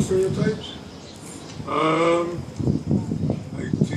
stereotypes? I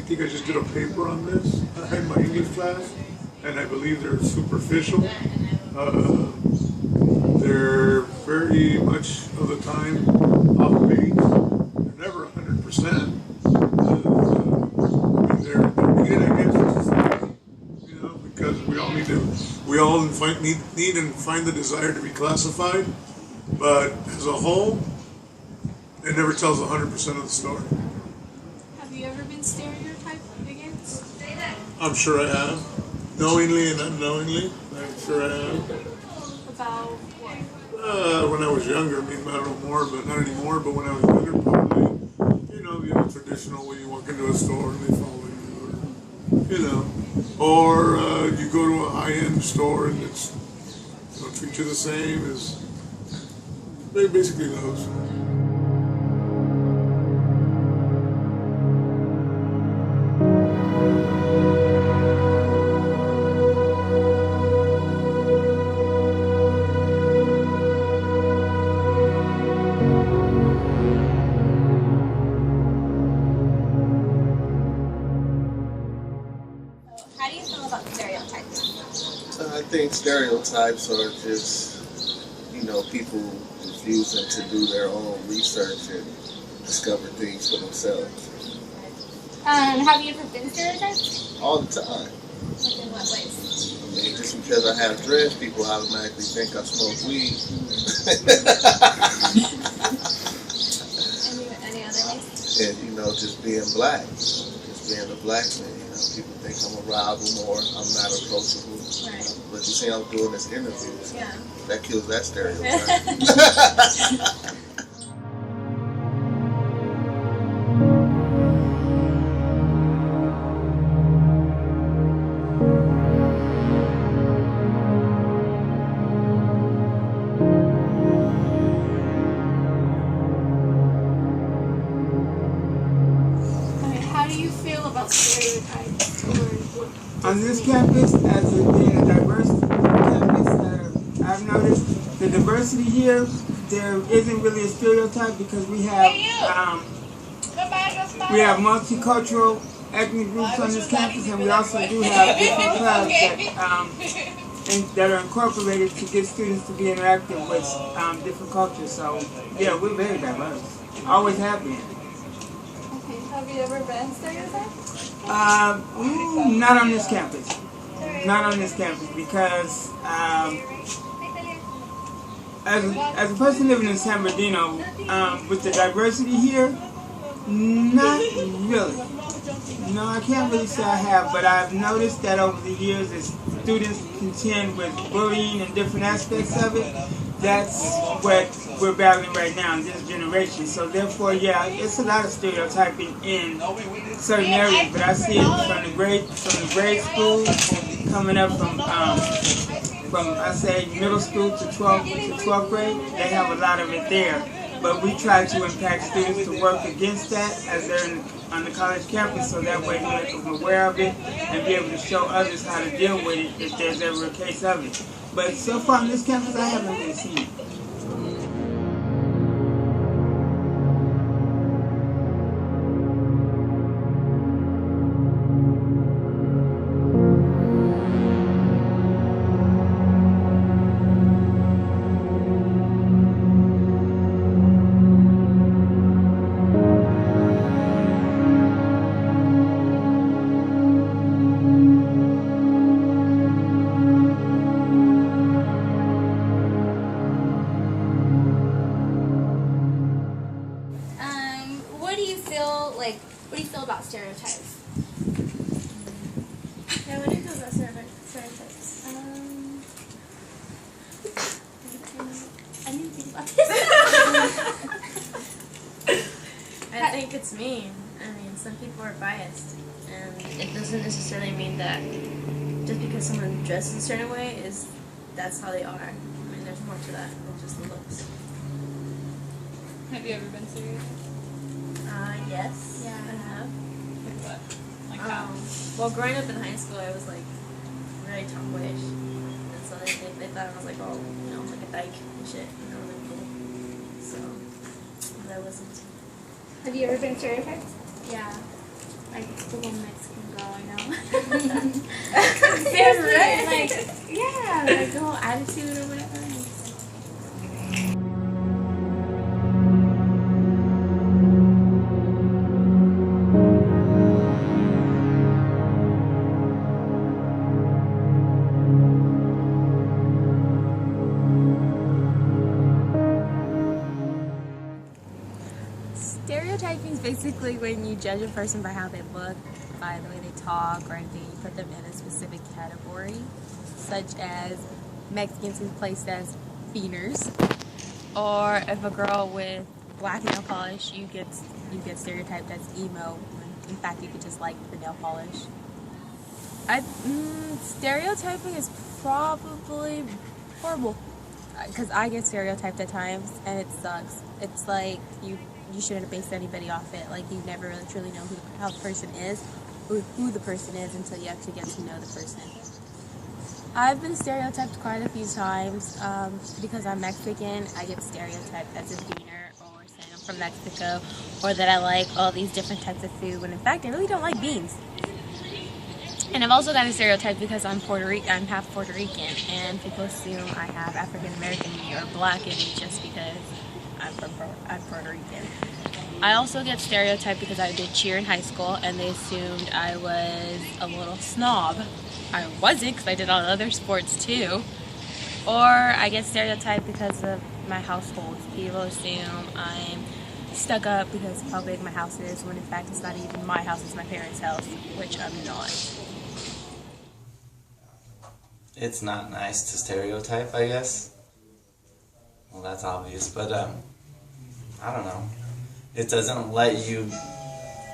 think I just did a paper on this. I had my English class, and I believe they're superficial. They're very much of the time off base. They're never 100%. I mean, they're needed against society, because we all need and find the desire to be classified. But as a whole, it never tells 100% of the story. Have you ever been stereotyped against? I'm sure I have. Knowingly and unknowingly. I'm sure I have. About what? When I was younger, I mean, I don't know more, but not anymore, but when I was younger, probably, the traditional way you walk into a store and they follow you, or you go to a high-end store and it's, treat you the same as, basically those. How do you feel about stereotypes? I think stereotypes are just, people refusing to do their own research and discover things for themselves. Have you ever been stereotyped? All the time. Like in what ways? I mean, just because I have dreads, people automatically think I smoke weed. Any other ways? And, just being black. Just being a black man. People think I'm a rival or I'm not approachable. Right. But you see, I'm doing this interview. Yeah. That kills that stereotype. How do you feel about stereotypes? On this campus, as being a diverse campus, I've noticed the diversity here, there isn't really a stereotype because we have multicultural ethnic groups on this campus, and we also do have different clubs that are incorporated to get students to be interactive with different cultures. So, yeah, we're very diverse. Always have been. Have you ever been stereotyped? Not on this campus. Not on this campus because as a person living in San Bernardino, with the diversity here, not really. No, I can't really say I have, but I've noticed that over the years as students contend with bullying and different aspects of it, that's what we're battling right now in this generation. So therefore, yeah, it's a lot of stereotyping in certain areas, but I see it from the grade school, coming up from I say middle school to 12th grade. They have a lot of it there. But we try to impact students to work against that as they're on the college campus, so that way we make them aware of it and be able to show others how to deal with it if there's ever a case of it. But so far on this campus, I haven't really seen it. What do you feel about stereotypes? Yeah, what do you feel about stereotypes? I didn't think about this. I think it's mean. I mean, some people are biased, and it doesn't necessarily mean that just because someone dresses a certain way that's how they are. I mean, there's more to that than just the looks. Have you ever been stereotyped? Yes. Yeah. I have. Like what? Like how? Well, growing up in high school, I was like very tomboyish, and so they thought I was like, oh, like a dyke and shit, really cool. So that I listen to. Have you ever been stereotyped? Yeah. Like the little Mexican girl, I know. Seriously? Like, yeah, like the whole attitude or whatever. Stereotyping is basically when you judge a person by how they look, by the way they talk, or anything. You put them in a specific category, such as Mexicans who placed as beaners, or if a girl with black nail polish, you get stereotyped as emo. When in fact, you could just like the nail polish. Stereotyping is probably horrible because I get stereotyped at times, and it sucks. It's like you shouldn't base anybody off it. Like, you never really truly know how the person is, or who the person is, until you actually get to know the person. I've been stereotyped quite a few times. Because I'm Mexican, I get stereotyped as a beaner, or saying I'm from Mexico, or that I like all these different types of food, when in fact I really don't like beans. And I've also gotten stereotyped because I'm half Puerto Rican, and people assume I have African American in me or black in me just because I'm Puerto Rican. I also get stereotyped because I did cheer in high school, and they assumed I was a little snob. I wasn't, because I did all the other sports too. Or I get stereotyped because of my household. People assume I'm stuck up because of how big my house is, when in fact it's not even my house, it's my parents' house, which I'm not. It's not nice to stereotype, I guess. Well, that's obvious, but I don't know. It doesn't let you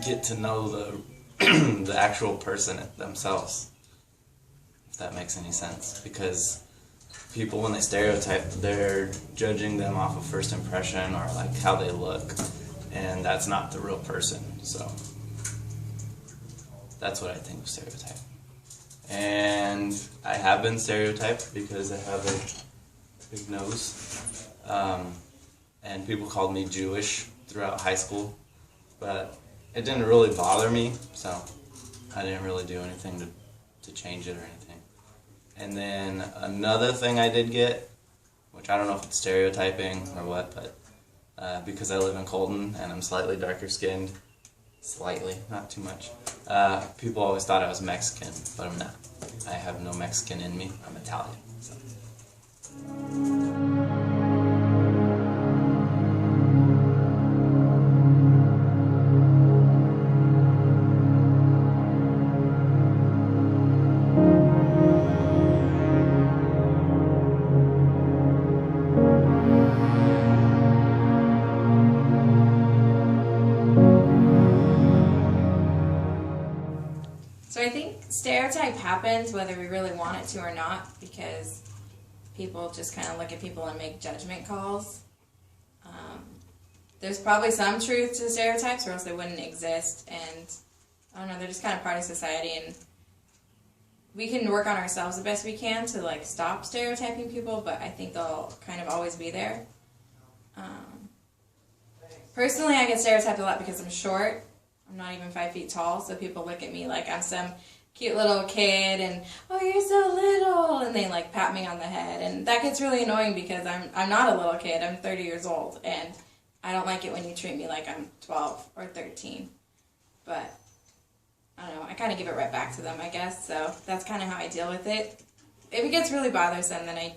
get to know the the actual person themselves, if that makes any sense. Because people, when they stereotype, they're judging them off of first impression or like how they look, and that's not the real person. So that's what I think of stereotype. And I have been stereotyped because I have a big nose. And people called me Jewish throughout high school, but it didn't really bother me, so I didn't really do anything to change it or anything. And then another thing I did get, which I don't know if it's stereotyping or what, but because I live in Colton and I'm slightly darker skinned, slightly, not too much, people always thought I was Mexican, but I'm not. I have no Mexican in me. I'm Italian. So. So I think stereotype happens whether we really want it to or not, because people just kind of look at people and make judgment calls. There's probably some truth to stereotypes, or else they wouldn't exist, and I don't know, they're just kind of part of society, and we can work on ourselves the best we can to like stop stereotyping people, but I think they'll kind of always be there. Personally, I get stereotyped a lot because I'm short. I'm not even 5 feet tall, so people look at me like I'm some cute little kid and, oh, you're so little, and they like pat me on the head, and that gets really annoying because I'm not a little kid. I'm 30 years old, and I don't like it when you treat me like I'm 12 or 13, but I don't know, I kind of give it right back to them, I guess, so that's kind of how I deal with it. If it gets really bothersome, then I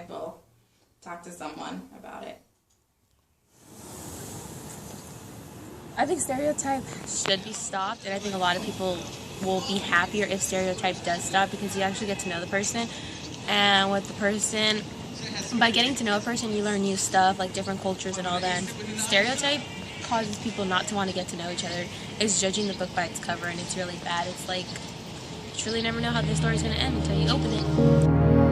will talk to someone about it. I think stereotype should be stopped, and I think a lot of people will be happier if stereotype does stop, because you actually get to know the person, and with the person, by getting to know a person, you learn new stuff, like different cultures and all that. And stereotype causes people not to want to get to know each other. It's judging the book by its cover, and it's really bad. It's like, you truly never know how the story's going to end until you open it.